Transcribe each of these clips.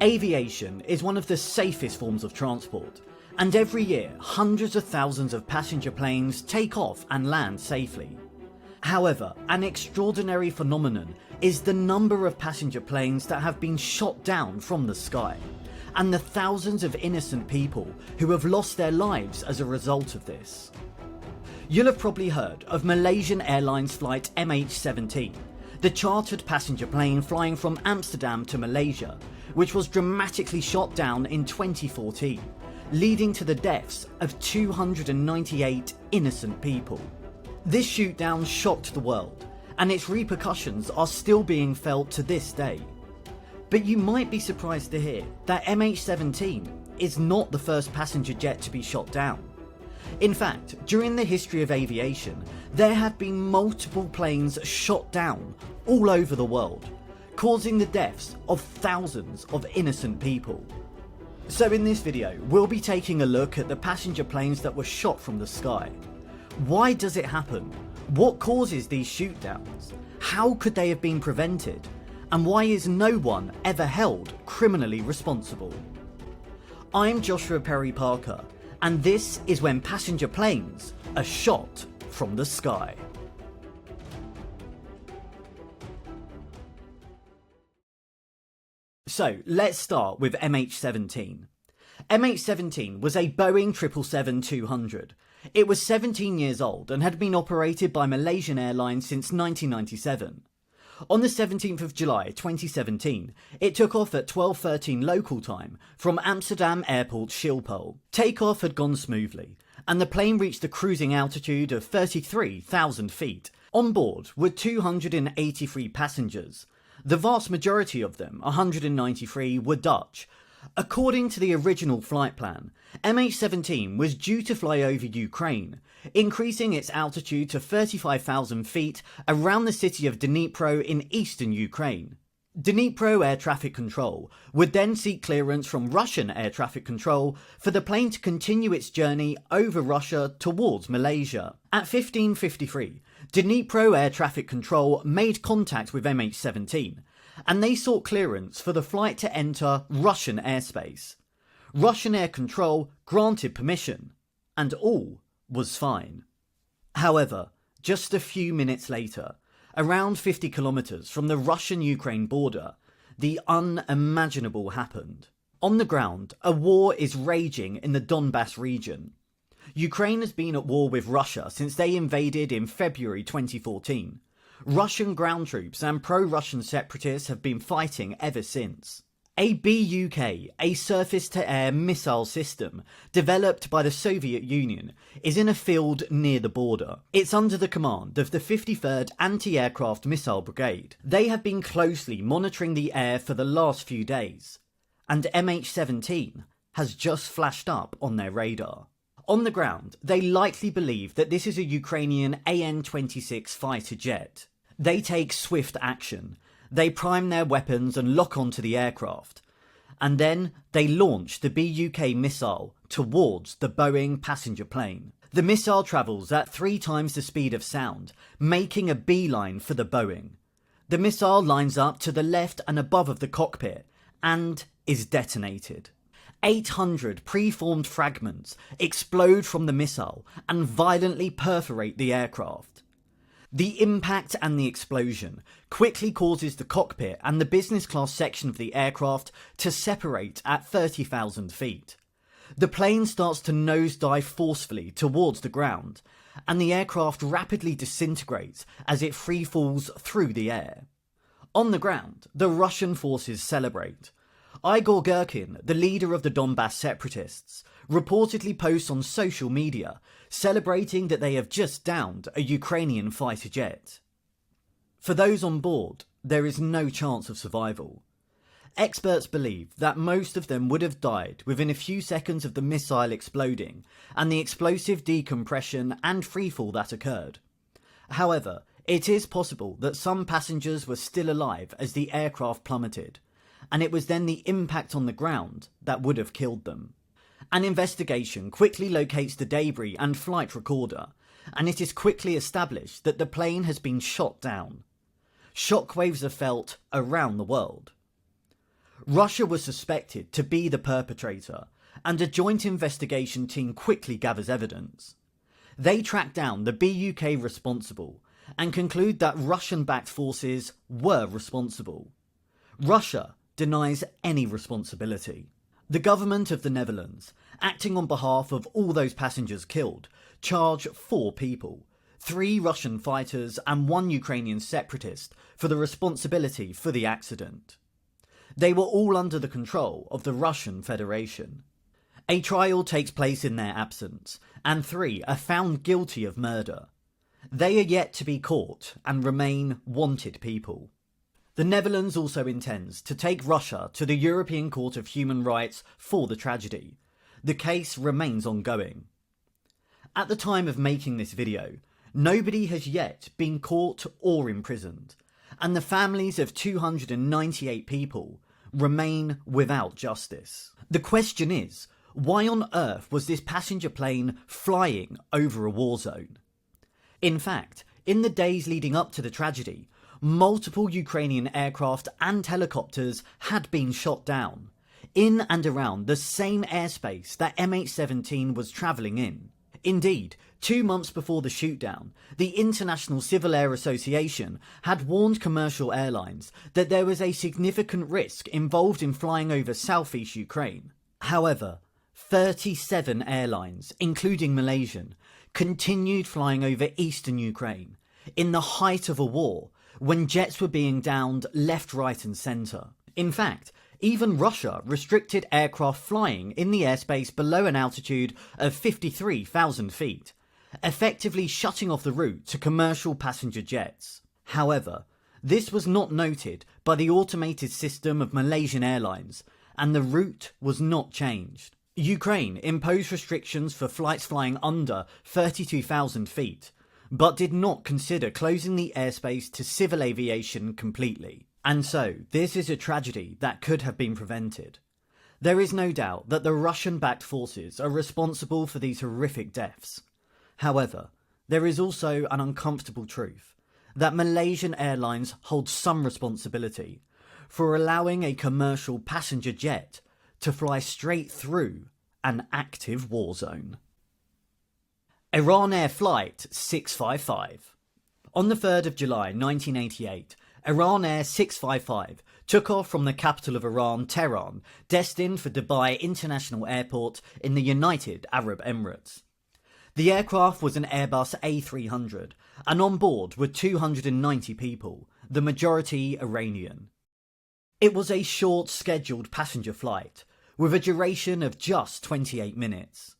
Aviation is one of the safest forms of transport, and every year hundreds of thousands of passenger planes take off and land safely. However, an extraordinary phenomenon is the number of passenger planes that have been shot down from the sky, and the thousands of innocent people who have lost their lives as a result of this. You'll have probably heard of Malaysian Airlines Flight MH17, the chartered passenger plane flying from Amsterdam to Malaysia, which was dramatically shot down in 2014, leading to the deaths of 298 innocent people. This shootdown shocked the world, and its repercussions are still being felt to this day. But you might be surprised to hear that MH17 is not the first passenger jet to be shot down. In fact, during the history of aviation, there have been multiple planes shot down all over the world, causing the deaths of thousands of innocent people. So in this video, we'll be taking a look at the passenger planes that were shot from the sky. Why does it happen? What causes these shootdowns? How could they have been prevented? And why is no one ever held criminally responsible? I'm JoshuaPerryParker, and this is when passenger planes are shot from the sky. So let's start with MH17. MH17 was a Boeing 777-200. It was 17 years old and had been operated by Malaysian Airlines since 1997. On the 17th of July 2017, it took off at 12:13 local time from Amsterdam Airport Schiphol. Takeoff had gone smoothly, and the plane reached a cruising altitude of 33,000 feet. On board were 283 passengers. The vast majority of them, 193, were Dutch. According to the original flight plan, MH17 was due to fly over Ukraine, increasing its altitude to 35,000 feet around the city of Dnipro in eastern Ukraine. Dnipro Air Traffic Control would then seek clearance from Russian Air Traffic Control for the plane to continue its journey over Russia towards Malaysia. At 15:53, Dnipro Air Traffic Control made contact with MH17, and they sought clearance for the flight to enter Russian airspace. Russian Air Control granted permission, and all was fine. However, just a few minutes later, around 50 kilometers from the Russian-Ukraine border, the unimaginable happened. On the ground, a war is raging in the Donbass region. Ukraine has been at war with Russia since they invaded in February 2014. Russian ground troops and pro-Russian separatists have been fighting ever since. A BUK, a surface-to-air missile system developed by the Soviet Union, is in a field near the border. It's under the command of the 53rd Anti-Aircraft Missile Brigade. They have been closely monitoring the air for the last few days, and MH17 has just flashed up on their radar. On the ground, they likely believe that this is a Ukrainian AN-26 fighter jet. They take swift action. They prime their weapons and lock onto the aircraft. And then they launch the BUK missile towards the Boeing passenger plane. The missile travels at 3 times the speed of sound, making a beeline for the Boeing. The missile lines up to the left and above of the cockpit and is detonated. 800 preformed fragments explode from the missile and violently perforate the aircraft. The impact and the explosion quickly causes the cockpit and the business class section of the aircraft to separate at 30,000 feet. The plane starts to nosedive forcefully towards the ground, and the aircraft rapidly disintegrates as it free falls through the air. On the ground, the Russian forces celebrate. Igor Girkin, the leader of the Donbass separatists, reportedly posts on social media celebrating that they have just downed a Ukrainian fighter jet. For those on board, there is no chance of survival. Experts believe that most of them would have died within a few seconds of the missile exploding and the explosive decompression and freefall that occurred. However, it is possible that some passengers were still alive as the aircraft plummeted, and it was then the impact on the ground that would have killed them. An investigation quickly locates the debris and flight recorder, and it is quickly established that the plane has been shot down. Shockwaves are felt around the world. Russia was suspected to be the perpetrator, and a joint investigation team quickly gathers evidence. They track down the BUK responsible and conclude that Russian-backed forces were responsible. Russia denies any responsibility. The government of the Netherlands, acting on behalf of all those passengers killed, charge 4 people, 3 Russian fighters and 1 Ukrainian separatist, for the responsibility for the accident. They were all under the control of the Russian Federation. A trial takes place in their absence, and 3 are found guilty of murder. They are yet to be caught and remain wanted people. The Netherlands also intends to take Russia to the European Court of Human Rights for the tragedy. The case remains ongoing. At the time of making this video, nobody has yet been caught or imprisoned, and the families of 298 people remain without justice. The question is, why on earth was this passenger plane flying over a war zone? In fact, in the days leading up to the tragedy, multiple Ukrainian aircraft and helicopters had been shot down, in and around the same airspace that MH17 was travelling in. Indeed, 2 months before the shootdown, the International Civil Air Association had warned commercial airlines that there was a significant risk involved in flying over southeast Ukraine. However, 37 airlines, including Malaysian, continued flying over eastern Ukraine, in the height of a war, when jets were being downed left, right and centre. In fact, even Russia restricted aircraft flying in the airspace below an altitude of 53,000 feet, effectively shutting off the route to commercial passenger jets. However, this was not noted by the automated system of Malaysian Airlines, and the route was not changed. Ukraine imposed restrictions for flights flying under 32,000 feet, but did not consider closing the airspace to civil aviation completely. And so, this is a tragedy that could have been prevented. There is no doubt that the Russian-backed forces are responsible for these horrific deaths. However, there is also an uncomfortable truth that Malaysian Airlines holds some responsibility for allowing a commercial passenger jet to fly straight through an active war zone. Iran Air Flight 655. On the 3rd of July 1988, Iran Air 655 took off from the capital of Iran, Tehran, destined for Dubai International Airport in the United Arab Emirates. The aircraft was an Airbus A300, and on board were 290 people, the majority Iranian. It was a short scheduled passenger flight, with a duration of just 28 minutes.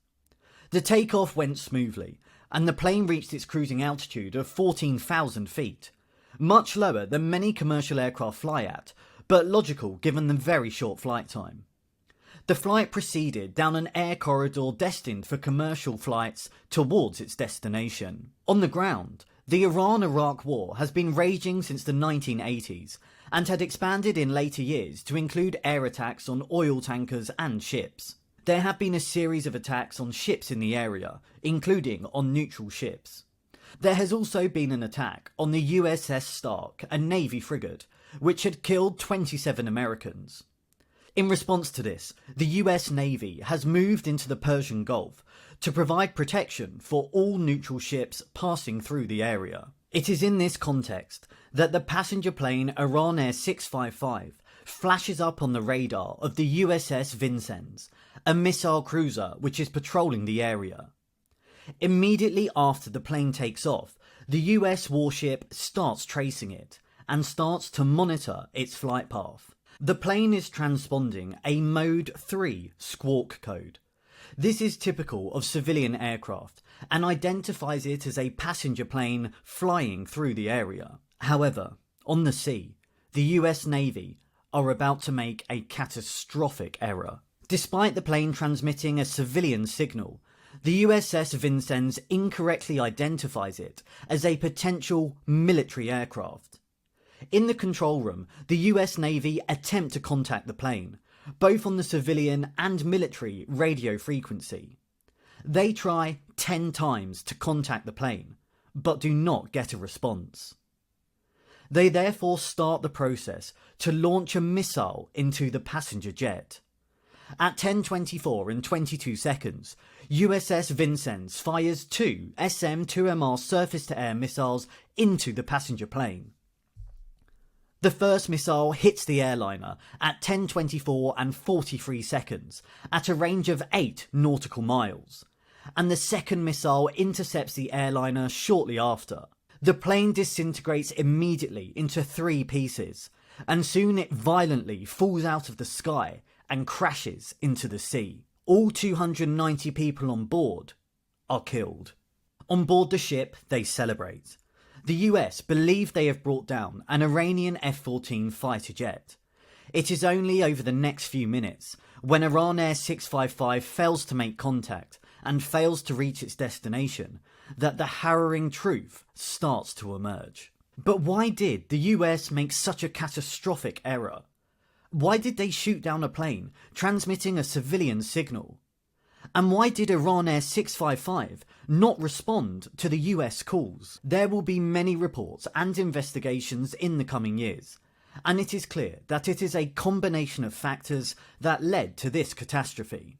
The takeoff went smoothly, and the plane reached its cruising altitude of 14,000 feet, much lower than many commercial aircraft fly at, but logical given the very short flight time. The flight proceeded down an air corridor destined for commercial flights towards its destination. On the ground, the Iran-Iraq War has been raging since the 1980s and had expanded in later years to include air attacks on oil tankers and ships. There have been a series of attacks on ships in the area, including on neutral ships. There has also been an attack on the USS Stark, a Navy frigate, which had killed 27 Americans. In response to this, the US Navy has moved into the Persian Gulf to provide protection for all neutral ships passing through the area. It is in this context that the passenger plane Iran Air 655 flashes up on the radar of the USS Vincennes, a missile cruiser which is patrolling the area. Immediately after the plane takes off, the US warship starts tracing it and starts to monitor its flight path. The plane is transponding a Mode 3 squawk code. This is typical of civilian aircraft and identifies it as a passenger plane flying through the area. However, on the sea, the US Navy are about to make a catastrophic error. Despite the plane transmitting a civilian signal, the USS Vincennes incorrectly identifies it as a potential military aircraft. In the control room, the US Navy attempt to contact the plane, both on the civilian and military radio frequency. They try 10 times to contact the plane, but do not get a response. They therefore start the process to launch a missile into the passenger jet. At 10:24 and 22 seconds, USS Vincennes fires two SM-2MR surface-to-air missiles into the passenger plane. The first missile hits the airliner at 10:24 and 43 seconds at a range of 8 nautical miles, and the second missile intercepts the airliner shortly after. The plane disintegrates immediately into 3 pieces, and soon it violently falls out of the sky and crashes into the sea. All 290 people on board are killed. On board the ship, they celebrate. The US believe they have brought down an Iranian F-14 fighter jet. It is only over the next few minutes, when Iran Air 655 fails to make contact and fails to reach its destination, that the harrowing truth starts to emerge. But why did the US make such a catastrophic error? Why did they shoot down a plane transmitting a civilian signal? And why did Iran Air 655 not respond to the US calls? There will be many reports and investigations in the coming years, and it is clear that it is a combination of factors that led to this catastrophe.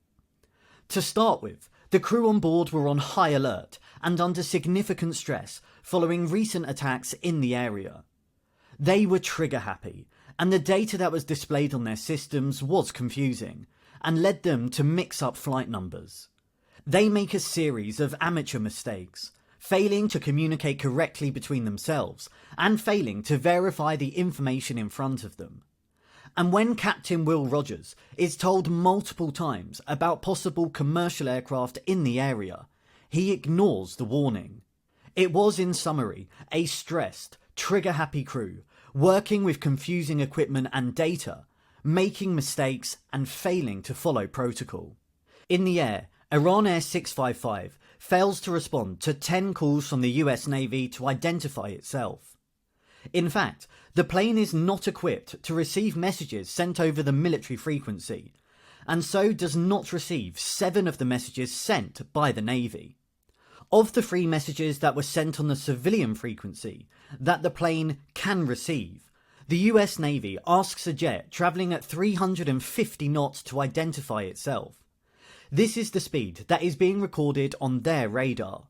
To start with, the crew on board were on high alert and under significant stress following recent attacks in the area. They were trigger happy, and the data that was displayed on their systems was confusing and led them to mix up flight numbers. They make a series of amateur mistakes, failing to communicate correctly between themselves and failing to verify the information in front of them. And when Captain Will Rogers is told multiple times about possible commercial aircraft in the area, he ignores the warning. It was, in summary, a stressed, trigger-happy crew, working with confusing equipment and data, making mistakes and failing to follow protocol. In the air, Iran Air 655 fails to respond to 10 calls from the US Navy to identify itself. In fact, the plane is not equipped to receive messages sent over the military frequency, and so does not receive 7 of the messages sent by the Navy. Of the 3 messages that were sent on the civilian frequency that the plane can receive, the US Navy asks a jet travelling at 350 knots to identify itself. This is the speed that is being recorded on their radar.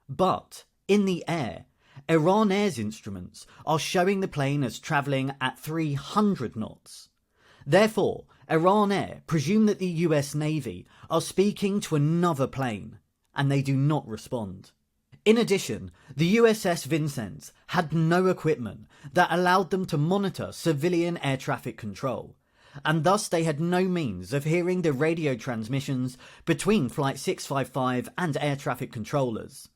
But, in the air, Iran Air's instruments are showing the plane as travelling at 300 knots. Therefore, Iran Air presume that the US Navy are speaking to another plane, and they do not respond. In addition, the USS Vincennes had no equipment that allowed them to monitor civilian air traffic control, and thus they had no means of hearing the radio transmissions between Flight 655 and air traffic controllers.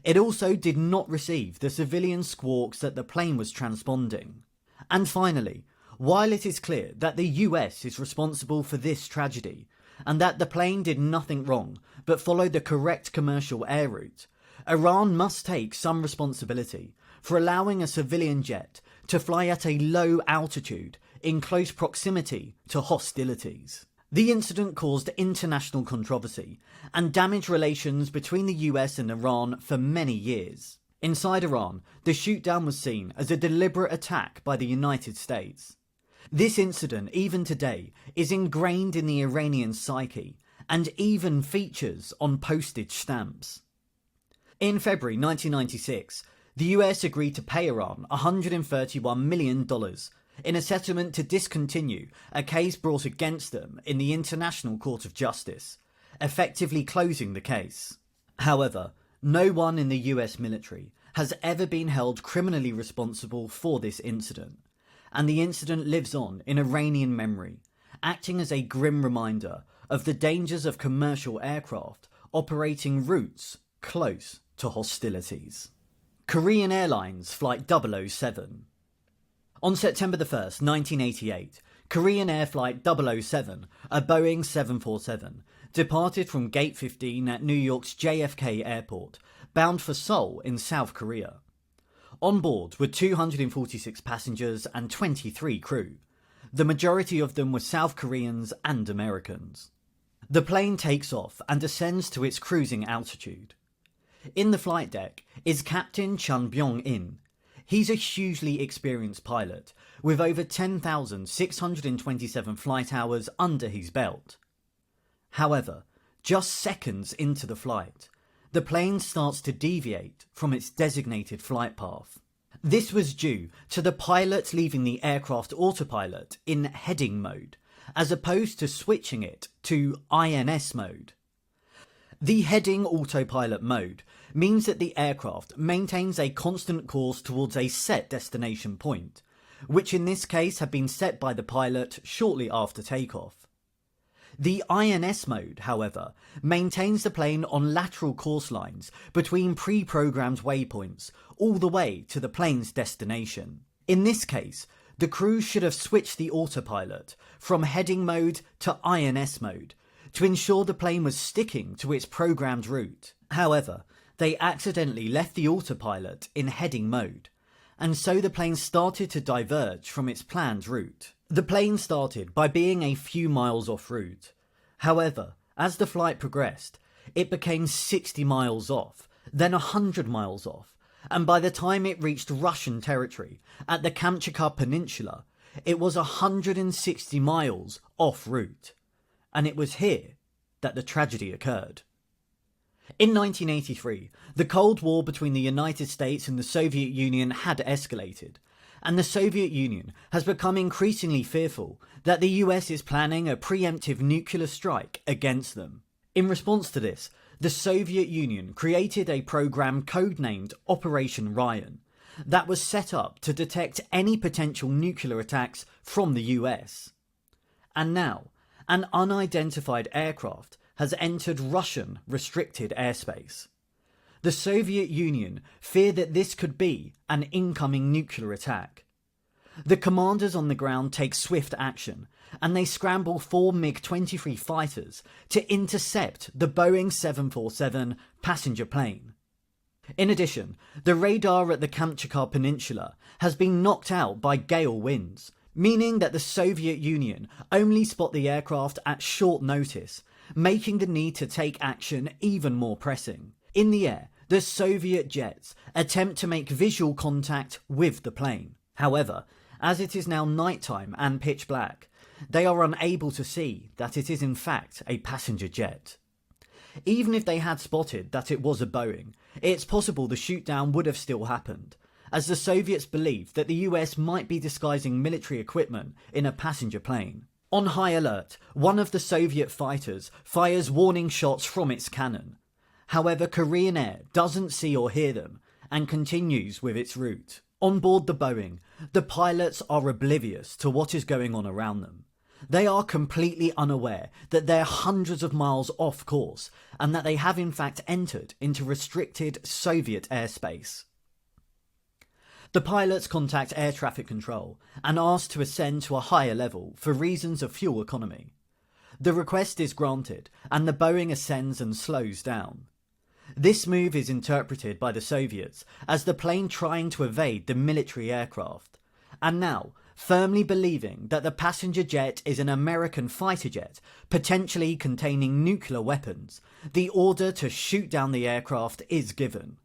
It also did not receive the civilian squawks that the plane was transponding. And finally, while it is clear that the US is responsible for this tragedy, and that the plane did nothing wrong but followed the correct commercial air route, Iran must take some responsibility for allowing a civilian jet to fly at a low altitude in close proximity to hostilities. The incident caused international controversy and damaged relations between the US and Iran for many years. Inside Iran, the shootdown was seen as a deliberate attack by the United States. This incident, even today, is ingrained in the Iranian psyche and even features on postage stamps. In February 1996, the US agreed to pay Iran $131 million in a settlement to discontinue a case brought against them in the International Court of Justice, effectively closing the case. However, no one in the US military has ever been held criminally responsible for this incident, and the incident lives on in Iranian memory, acting as a grim reminder of the dangers of commercial aircraft operating routes close to hostilities. Korean Airlines Flight 007. On September 1st, 1988, Korean Air Flight 007, a Boeing 747, departed from Gate 15 at New York's JFK Airport, bound for Seoul in South Korea. On board were 246 passengers and 23 crew. The majority of them were South Koreans and Americans. The plane takes off and ascends to its cruising altitude. In the flight deck is Captain Chun Byung-in. He's a hugely experienced pilot, with over 10,627 flight hours under his belt. However, just seconds into the flight, the plane starts to deviate from its designated flight path. This was due to the pilot leaving the aircraft autopilot in heading mode, as opposed to switching it to INS mode. The heading autopilot mode means that the aircraft maintains a constant course towards a set destination point, which in this case had been set by the pilot shortly after takeoff. The INS mode, however, maintains the plane on lateral course lines between pre-programmed waypoints all the way to the plane's destination. In this case, the crew should have switched the autopilot from heading mode to INS mode to ensure the plane was sticking to its programmed route. However, they accidentally left the autopilot in heading mode, and so the plane started to diverge from its planned route. The plane started by being a few miles off route. However, as the flight progressed, it became 60 miles off, then 100 miles off, and by the time it reached Russian territory at the Kamchatka Peninsula, it was 160 miles off route. And it was here that the tragedy occurred. In 1983, the Cold War between the United States and the Soviet Union had escalated, and the Soviet Union has become increasingly fearful that the US is planning a preemptive nuclear strike against them. In response to this, the Soviet Union created a program codenamed Operation Ryan that was set up to detect any potential nuclear attacks from the US. And now, an unidentified aircraft has entered Russian restricted airspace. The Soviet Union fear that this could be an incoming nuclear attack. The commanders on the ground take swift action, and they scramble 4 MiG-23 fighters to intercept the Boeing 747 passenger plane. In addition, the radar at the Kamchatka Peninsula has been knocked out by gale winds, meaning that the Soviet Union only spot the aircraft at short notice, making the need to take action even more pressing. In the air, the Soviet jets attempt to make visual contact with the plane. However, as it is now nighttime and pitch black, they are unable to see that it is in fact a passenger jet. Even if they had spotted that it was a Boeing, it's possible the shootdown would have still happened, as the Soviets believed that the US might be disguising military equipment in a passenger plane. On high alert, one of the Soviet fighters fires warning shots from its cannon. However, Korean Air doesn't see or hear them and continues with its route. On board the Boeing, the pilots are oblivious to what is going on around them. They are completely unaware that they're hundreds of miles off course and that they have in fact entered into restricted Soviet airspace. The pilots contact air traffic control and ask to ascend to a higher level for reasons of fuel economy. The request is granted and the Boeing ascends and slows down. This move is interpreted by the Soviets as the plane trying to evade the military aircraft, and now, firmly believing that the passenger jet is an American fighter jet potentially containing nuclear weapons, the order to shoot down the aircraft is given.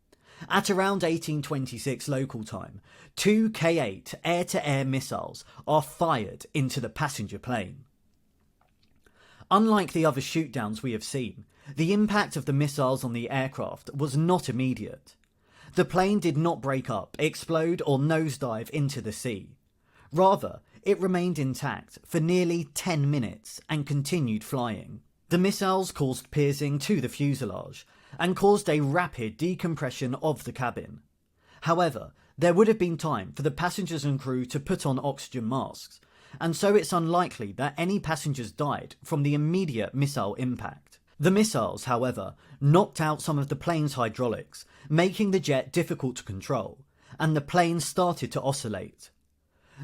At around 1826 local time, 2 K-8 air-to-air missiles are fired into the passenger plane. Unlike the other shootdowns we have seen, the impact of the missiles on the aircraft was not immediate. The plane did not break up, explode or nosedive into the sea. Rather, it remained intact for nearly 10 minutes and continued flying. The missiles caused piercing to the fuselage and caused a rapid decompression of the cabin. However, there would have been time for the passengers and crew to put on oxygen masks, and so it's unlikely that any passengers died from the immediate missile impact. The missiles, however, knocked out some of the plane's hydraulics, making the jet difficult to control, and the plane started to oscillate.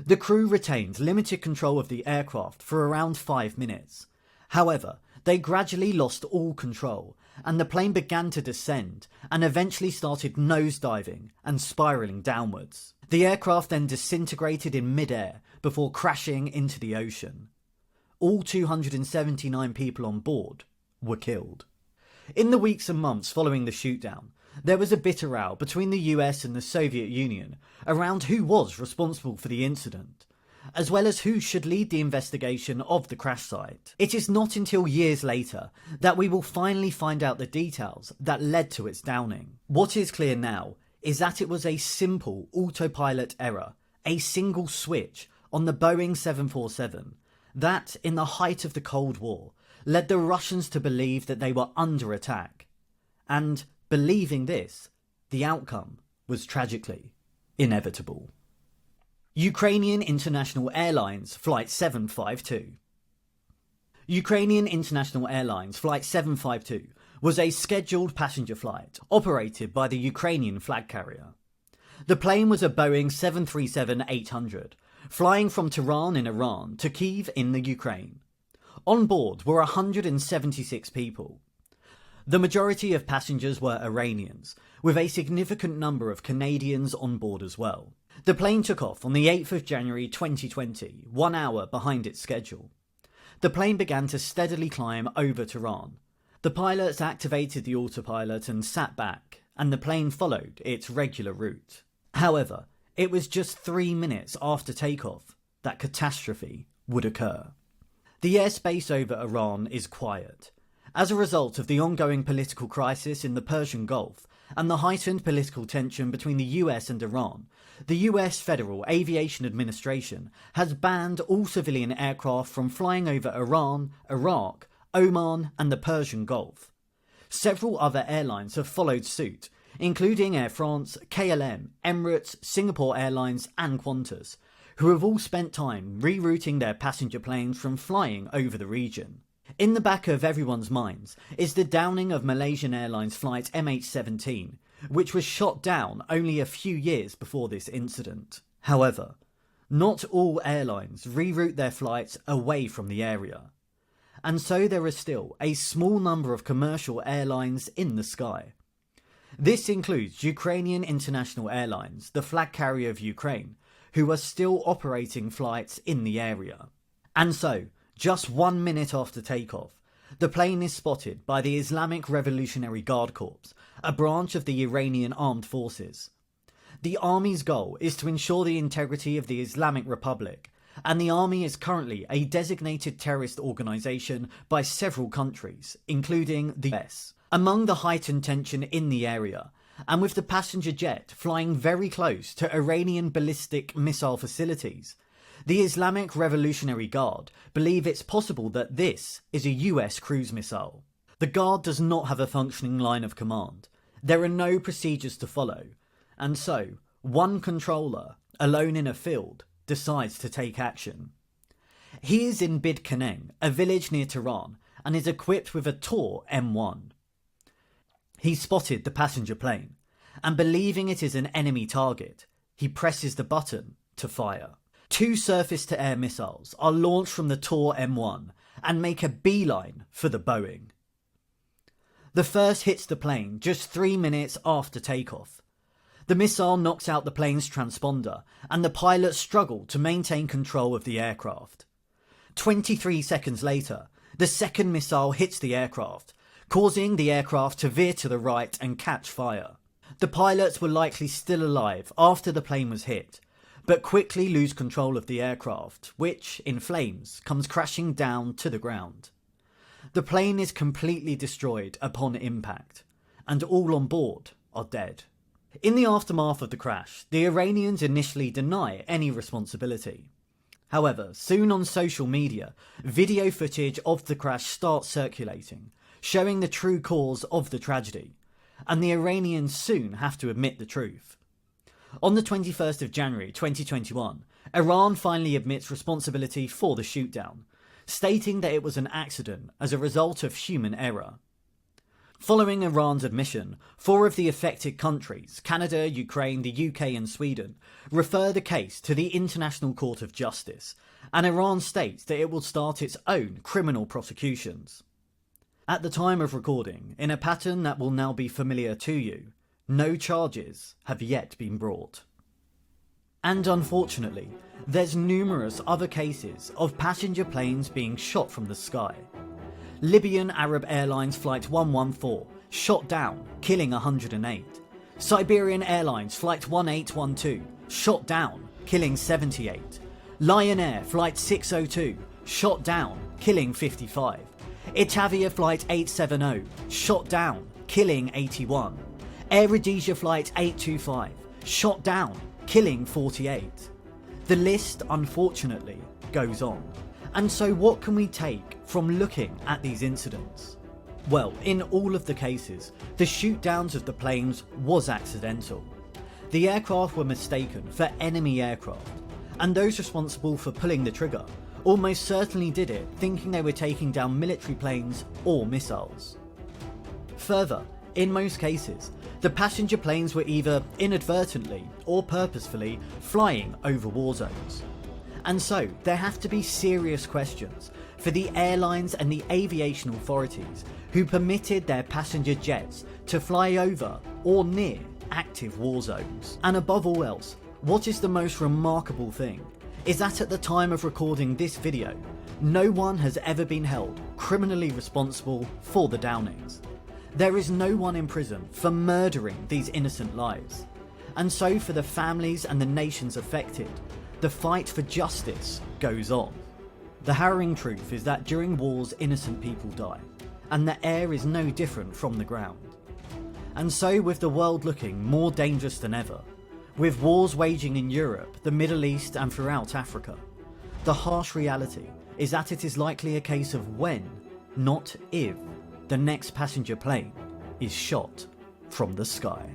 The crew retained limited control of the aircraft for around 5 minutes. However, they gradually lost all control, and the plane began to descend and eventually started nosediving and spiralling downwards. The aircraft then disintegrated in mid-air before crashing into the ocean. All 279 people on board were killed. In the weeks and months following the shootdown, There was a bitter row between the US and the Soviet Union around who was responsible for the incident, as well as who should lead the investigation of the crash site. It is not until years later that we will finally find out the details that led to its downing. What is clear now is that it was a simple autopilot error, a single switch on the Boeing 747 that, in the height of the Cold War, led the Russians to believe that they were under attack. And believing this, the outcome was tragically inevitable. Ukrainian International Airlines Flight 752. Ukrainian International Airlines Flight 752 was a scheduled passenger flight operated by the Ukrainian flag carrier. The plane was a Boeing 737-800, flying from Tehran in Iran to Kyiv in the Ukraine. On board were 176 people. The majority of passengers were Iranians, with a significant number of Canadians on board as well. The plane took off on the 8th of January 2020, 1 hour behind its schedule. The plane began to steadily climb over Tehran. The pilots activated the autopilot and sat back, and the plane followed its regular route. However, it was just 3 minutes after takeoff that catastrophe would occur. The airspace over Iran is quiet. As a result of the ongoing political crisis in the Persian Gulf and the heightened political tension between the US and Iran, the US Federal Aviation Administration has banned all civilian aircraft from flying over Iran, Iraq, Oman and the Persian Gulf. Several other airlines have followed suit, including Air France, KLM, Emirates, Singapore Airlines and Qantas, who have all spent time rerouting their passenger planes from flying over the region. In the back of everyone's minds is the downing of Malaysian Airlines Flight MH17, which was shot down only a few years before this incident. However, not all airlines reroute their flights away from the area, and so there is still a small number of commercial airlines in the sky. This includes Ukrainian International Airlines, the flag carrier of Ukraine, who are still operating flights in the area. And so, just 1 minute after takeoff, the plane is spotted by the Islamic Revolutionary Guard Corps, a branch of the Iranian armed forces. The army's goal is to ensure the integrity of the Islamic Republic, and the army is currently a designated terrorist organisation by several countries, including the US. Among the heightened tension in the area, and with the passenger jet flying very close to Iranian ballistic missile facilities, the Islamic Revolutionary Guard believe it's possible that this is a US cruise missile. The Guard does not have a functioning line of command. There are no procedures to follow, and so one controller, alone in a field, decides to take action. He is in Bid Kaneng, a village near Tehran, and is equipped with a Tor M1. He spotted the passenger plane, and believing it is an enemy target, he presses the button to fire. 2 surface-to-air missiles are launched from the Tor M1 and make a beeline for the Boeing. The first hits the plane just 3 minutes after takeoff. The missile knocks out the plane's transponder, and the pilots struggle to maintain control of the aircraft. 23 seconds later, the second missile hits the aircraft, causing the aircraft to veer to the right and catch fire. The pilots were likely still alive after the plane was hit, but quickly lose control of the aircraft, which, in flames, comes crashing down to the ground. The plane is completely destroyed upon impact, and all on board are dead. In the aftermath of the crash, the Iranians initially deny any responsibility. However, soon on social media, video footage of the crash starts circulating, showing the true cause of the tragedy, and the Iranians soon have to admit the truth. On the 21st of January 2021, Iran finally admits responsibility for the shootdown, stating that it was an accident as a result of human error. Following Iran's admission, 4 of the affected countries, Canada, Ukraine, the UK and Sweden, refer the case to the International Court of Justice, and Iran states that it will start its own criminal prosecutions. At the time of recording, in a pattern that will now be familiar to you, no charges have yet been brought. And unfortunately, there's numerous other cases of passenger planes being shot from the sky. Libyan Arab Airlines Flight 114 shot down, killing 108. Siberian Airlines Flight 1812, shot down, killing 78. Lion Air Flight 602, shot down, killing 55. Itavia Flight 870, shot down, killing 81. Air Rhodesia Flight 825, shot down, killing 48. The list, unfortunately, goes on. And so what can we take from looking at these incidents? Well, in all of the cases, the shootdowns of the planes was accidental. The aircraft were mistaken for enemy aircraft, and those responsible for pulling the trigger almost certainly did it thinking they were taking down military planes or missiles. Further, in most cases, the passenger planes were either inadvertently or purposefully flying over war zones. And so there have to be serious questions for the airlines and the aviation authorities who permitted their passenger jets to fly over or near active war zones. And above all else, what is the most remarkable thing is that at the time of recording this video, no one has ever been held criminally responsible for the downings. There is no one in prison for murdering these innocent lives. And so for the families and the nations affected, the fight for justice goes on. The harrowing truth is that during wars innocent people die, and the air is no different from the ground. And so with the world looking more dangerous than ever, with wars waging in Europe, the Middle East and throughout Africa, the harsh reality is that it is likely a case of when, not if, the next passenger plane is shot from the sky.